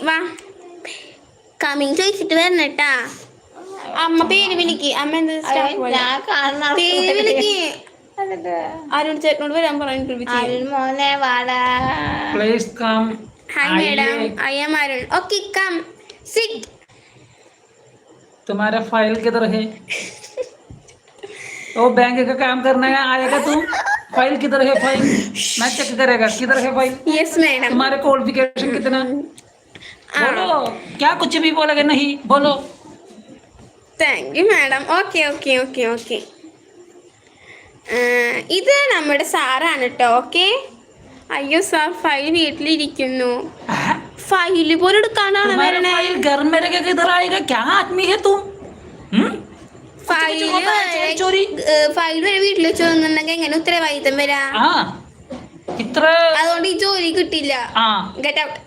വാ കമ്മിങ് ചോദിച്ചിട്ട് വരണം കേട്ടാ. അമ്മ പേര് വിളിക്ക്. അമ്മ എന്ത് പേര് വിളിക്ക്. അരുൺ ചേട്ടനോട് വരാൻ പറഞ്ഞു. മോനെ വാടാ. Hi madam, I am Arun. Okay come sit. तुम्हारा फाइल किधर है? वो बैंक का काम करना है, आएगा तू? फाइल किधर है? फाइल मैं चेक करेगा. किधर है फाइल? Yes madam. तुम्हारे क्वालिफिकेशन कितना? बोलो. क्या कुछ भी बोलोगे? नहीं बोलो. Thank you madam. Okay okay okay okay. ഇത് നമ്മുടെ സാറാണ് കേട്ടോ. ഓക്കെ. അയ്യോ സാർ ഫയൽ വീട്ടിലിരിക്കുന്നു. ഫയല് പോലെ എടുക്കാനാണ് വരണേ. ഫയൽ വരെ വീട്ടിൽ വെച്ച് വന്നിട്ടുണ്ടെങ്കിൽ എങ്ങനെ ഉത്തരവാദിത്തം വരാ? അതുകൊണ്ട് ഈ ജോലി കിട്ടില്ല. Get out.